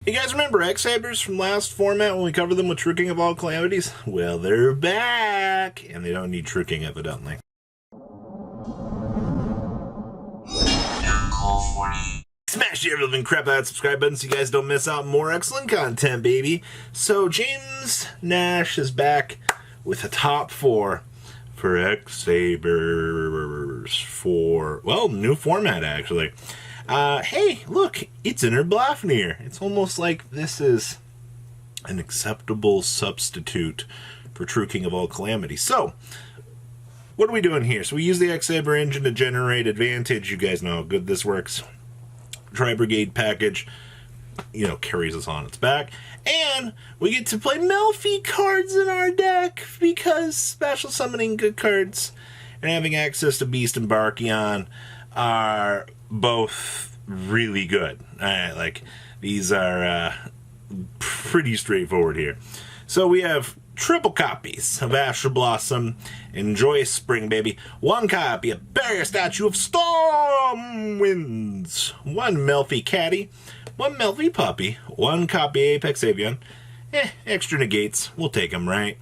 You guys remember X-Sabers from last format when we covered them with True King of All Calamities? Well, they're back, and they don't need True King, evidently. Smash the everything crap out subscribe button so you guys don't miss out on more excellent content, baby. So James Nash is back with a top 4 for X-Sabers for, well, new format actually. Hey, look, it's Inner Blafnir. It's almost like this is an acceptable substitute for True King of All Calamities. So, what are we doing here? So we use the X-Saber engine to generate advantage. You guys know how good this works. Tri-Brigade package, you know, carries us on its back. And we get to play Melfi cards in our deck because special summoning good cards and having access to Beast and Barkion are both really good. Like, these are pretty straightforward here. So we have triple copies of Astral Blossom and Joyous Spring, baby. 1 copy of Barrier Statue of Storm Winds. 1 Melfi Caddy. 1 Melfi Puppy. 1 copy Apex Avian. Extra negates. We'll take them, right?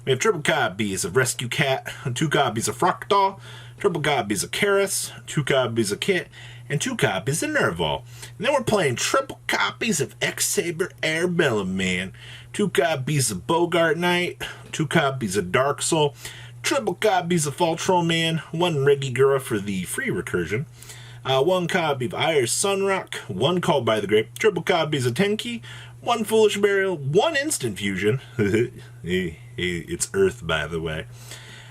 We have triple copies of Rescue Cat. 2 copies of Fractal. Triple copies of Karis. 2 copies of Kit. And 2 copies of Nerval. And then we're playing triple copies of X-Saber Airbellum Man. 2 copies of Bogart Knight. 2 copies of Dark Soul. Triple copies of Fall Man. 1 Regigura for the free recursion. 1 copy of Ayers Sunrock. 1 Called by the Grape. Triple copies of Tenki. 1 Foolish Burial. 1 Instant Fusion. It's Earth, by the way.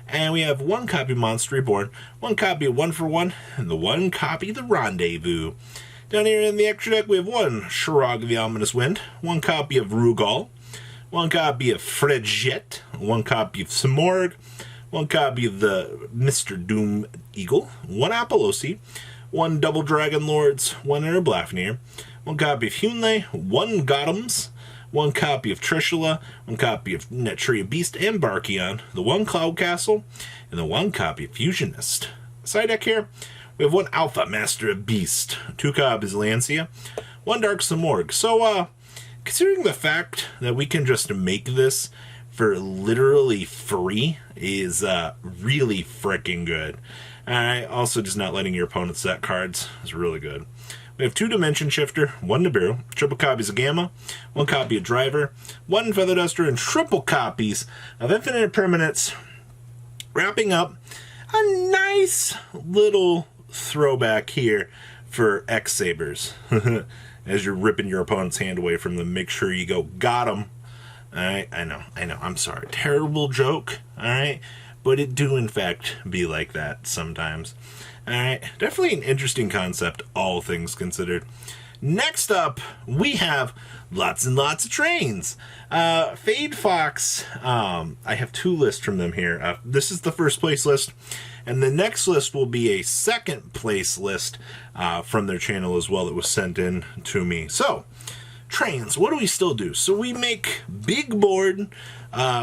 And we have 1 copy of Monster Reborn, 1 copy of 1 for 1, and the 1 copy of the Rendezvous. Down here in the extra deck, we have 1 Shirog of the Ominous Wind, 1 copy of Rugal, 1 copy of Fredjet, 1 copy of Simorg, 1 copy of the Mr. Doom Eagle, 1 Apollosi, 1 Double Dragon Lords, 1 Inner Blafnir, 1 copy of Hunley, 1 Gothams, 1 copy of Trishula, 1 copy of Netria Beast and Barkion, the 1 Cloud Castle, and the 1 copy of Fusionist. Side deck here, we have 1 Alpha Master of Beast, 2 copies of Lancia, 1 Dark Simorg. So, considering the fact that we can just make this for literally free is really freaking good. Alright, also just not letting your opponent set cards is really good. We have 2 Dimension Shifter, 1 Nibiru, triple copies of Gamma, 1 copy of Driver, 1 Feather Duster, and triple copies of Infinite Permanence, wrapping up a nice little throwback here for X-Sabers. As you're ripping your opponent's hand away from them, make sure you go, got him. Alright, I know, I'm sorry. Terrible joke, alright? But it do, in fact, be like that sometimes. Alright, definitely an interesting concept, all things considered. Next up, we have lots and lots of trains. Fade Fox, I have 2 lists from them here. This is the first place list, and the next list will be a second place list from their channel as well that was sent in to me. So, trains, what do we still do? So we make big board,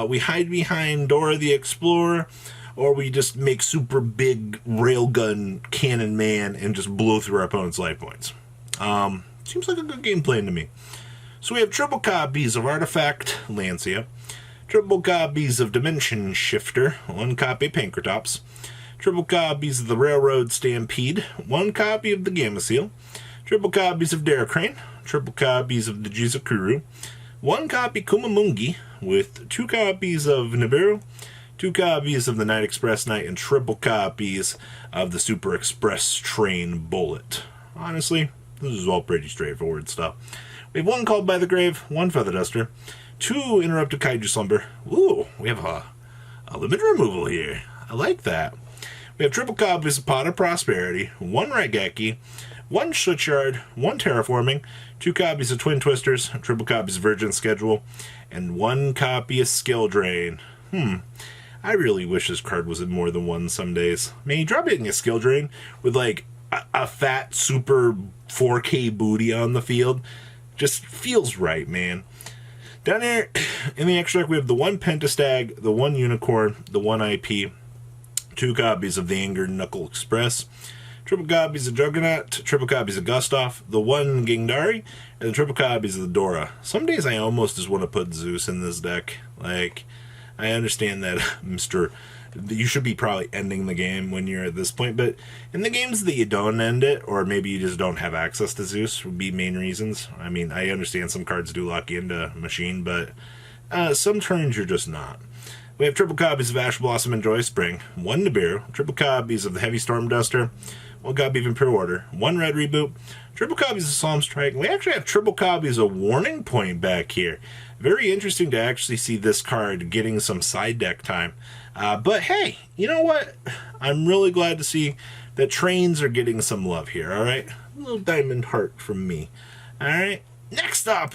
we hide behind Dora the Explorer, or we just make super big railgun cannon man and just blow through our opponent's life points. Seems like a good game plan to me. So we have triple copies of Artifact Lancia, triple copies of Dimension Shifter, 1 copy of Pankratops, triple copies of the Railroad Stampede, 1 copy of the Gamma Seal, triple copies of Daracrane, triple copies of the Jizakuru, 1 copy Kumamungi, with 2 copies of Nibiru, 2 copies of the Night Express Knight, and triple copies of the Super Express Train Bullet. Honestly, this is all pretty straightforward stuff. We have 1 Called by the Grave, 1 Feather Duster, 2 Interrupted Kaiju Slumber. Ooh, we have a limit removal here. I like that. We have triple copies of Pot of Prosperity, 1 Raigeki, 1 Switchyard, 1 Terraforming, 2 copies of Twin Twisters, triple copies of Virgin Schedule, and 1 copy of Skill Drain. I really wish this card was in more than 1 some days. Man, dropping a Skill Drain with like a fat super 4K booty on the field just feels right, man. Down here in the extract we have the 1 Pentastag, the 1 Unicorn, the 1 IP, 2 copies of the Anger Knuckle Express, triple copies of Juggernaut, triple copies of Gustav, the one Gingdari, and the triple copies of the Dora. Some days I almost just want to put Zeus in this deck. Like, I understand that, you should be probably ending the game when you're at this point, but in the games that you don't end it, or maybe you just don't have access to Zeus, would be main reasons. I mean, I understand some cards do lock you into Machine, but some turns you're just not. We have triple copies of Ash Blossom and Joy Spring, one Nibiru, triple copies of the Heavy Storm Duster, one copy of Imperial Order, one Red Reboot, triple copies of Psalm Strike. We actually have triple copies of Warning Point back here. Very interesting to actually see this card getting some side deck time. But hey, you know what? I'm really glad to see that trains are getting some love here, alright? A little diamond heart from me. Alright, next up,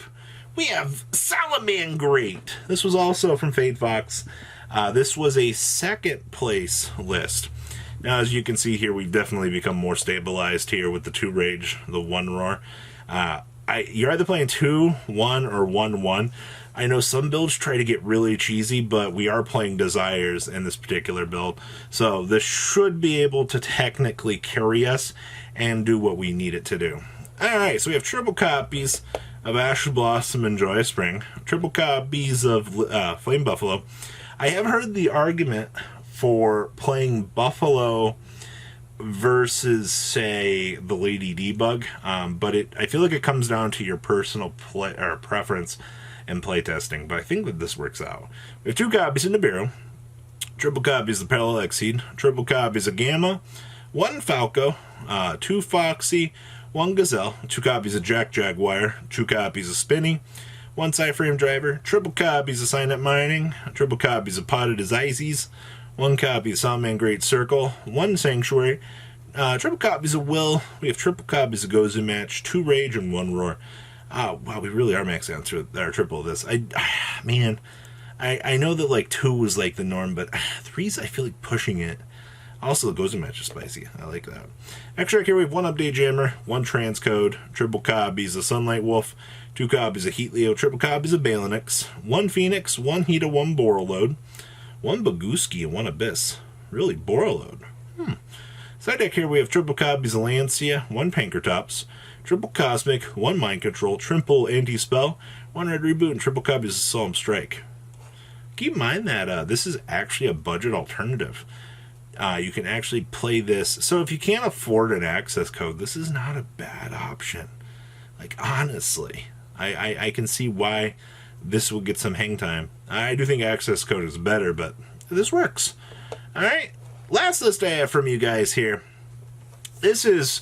we have Salamangreat. This was also from Fade Fox. This was a second place list. Now, as you can see here, we've definitely become more stabilized here with the 2 Rage, the 1 Roar. You're either playing 2-1 or 1-1. I know some builds try to get really cheesy, but we are playing Desires in this particular build. So this should be able to technically carry us and do what we need it to do. Alright, so we have triple copies of Ash Blossom and Joy Spring, triple copies of Flame Buffalo. I have heard the argument for playing Buffalo versus, say, the Lady Debug, but I feel like it comes down to your personal preference and playtesting, but I think that this works out. We have 2 copies of Nibiru, triple copies of Parallel Exceed, triple copies of Gamma, 1 Falco, 2 Foxy, 1 Gazelle, 2 copies of Jack Jaguar, 2 copies of Spinny, 1 Cyframe Driver, triple copies of Signet Mining, triple copies of Potted Azizes, 1 copy of Salamangreat Circle, 1 Sanctuary, triple copies of Will. We have triple copies of Gozu Match, 2 Rage, and 1 Roar. Wow, we really are maxing out our triple of this. Man, I know that like 2 was like the norm, but 3's I feel like pushing it. Also, the Gozu Match is spicy. I like that. Extra here we have 1 Update Jammer, 1 Transcode, triple copies of Sunlight Wolf, 2 copies of Heat Leo, triple copies of Balinix, 1 Phoenix, 1 Hita, 1 Borreload, 1 Boguski, and 1 Abyss. Really, Borreload. Side deck here we have triple copies of Lancia, 1 Pankratops, triple Cosmic, 1 Mind Control, triple Anti-Spell, 1 Red Reboot, and triple copies of Solemn Strike. Keep in mind that this is actually a budget alternative. You can actually play this. So if you can't afford an access code, this is not a bad option. Like, honestly, I can see why this will get some hang time. I do think access code is better, but this works. Alright, last list I have from you guys here. This is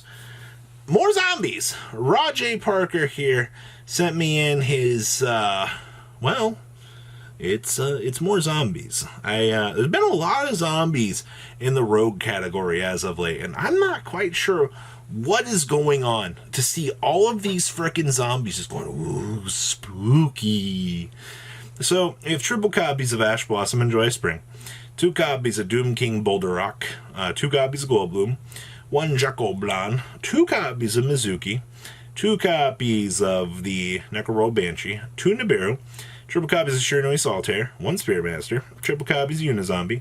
more zombies. Rajay Parker here sent me in his, well, it's more zombies. There's been a lot of zombies in the rogue category as of late, and I'm not quite sure what is going on to see all of these frickin' zombies just going, ooh, spooky. So, we have triple copies of Ash Blossom and Joy Spring, 2 copies of Doom King Boulder Rock, 2 copies of Goldbloom, 1 Jekyll Blonde, 2 copies of Mizuki, 2 copies of the Necroroll Banshee, 2 Nibiru, triple copies of Shiranui Solitaire, 1 Spirit Master, triple copies of Unizombie,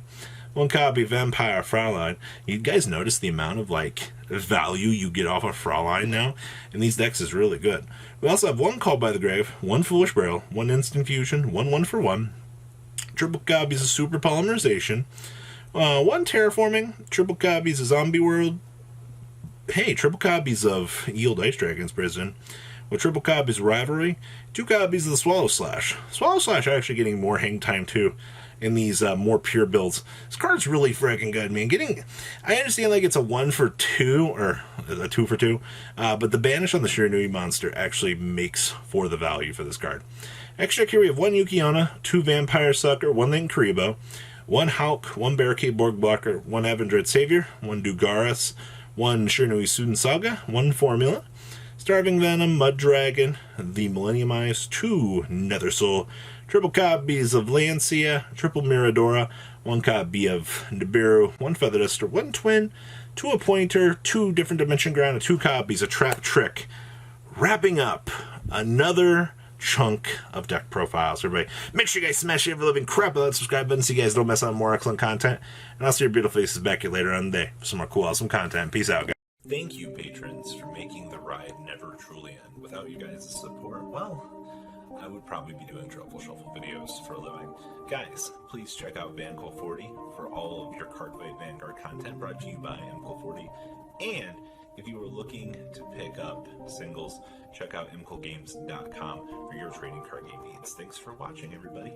1 copy of Vampire Fraulein. You guys notice the amount of, like, value you get off of Fraulein now? And these decks is really good. We also have 1 Called by the Grave, 1 Foolish Braille, 1 Instant Fusion, 1 for 1, triple copies of Super Polymerization, 1 Terraforming, triple copies of Zombie World, hey, triple copies of Yield Ice Dragon's Prison, with triple copies of Rivalry, 2 copies of the Swallow Slash. Swallow Slash actually getting more hang time too in these more pure builds. This card's really freaking good, man. I understand like it's a 1 for 2 or a 2 for 2, but the banish on the Shiranui monster actually makes for the value for this card. Extra here we have 1 Yukiona, 2 Vampire Sucker, 1 Link Karibo, 1 Hulk, 1 Barricade Borg Blocker, 1 Avendred Savior, 1 Dugaris, 1 Shiranui Student Saga, 1 Formula, Starving Venom, Mud Dragon, the Millennium Eyes, 2 Nether Soul, triple copies of Lancia, triple Miradora, 1 copy of Nibiru, 1 Feather Duster, 1 Twin, 2 A Pointer, 2 Different Dimension Ground, and 2 copies of Trap Trick. Wrapping up another chunk of deck profiles. Everybody, make sure you guys smash the ever-living crap out of that subscribe button so you guys don't miss out on more excellent content. And I'll see your beautiful faces back here later on in the day for some more cool, awesome content. Peace out, guys. Thank you, patrons, for making the ride never truly end. Without you guys' support, well, I would probably be doing Truffle Shuffle videos for a living. Guys, please check out VanCool40 for all of your Cardfight Vanguard content brought to you by MCool40. And if you are looking to pick up singles, check out mcoolgames.com for your trading card game needs. Thanks for watching, everybody.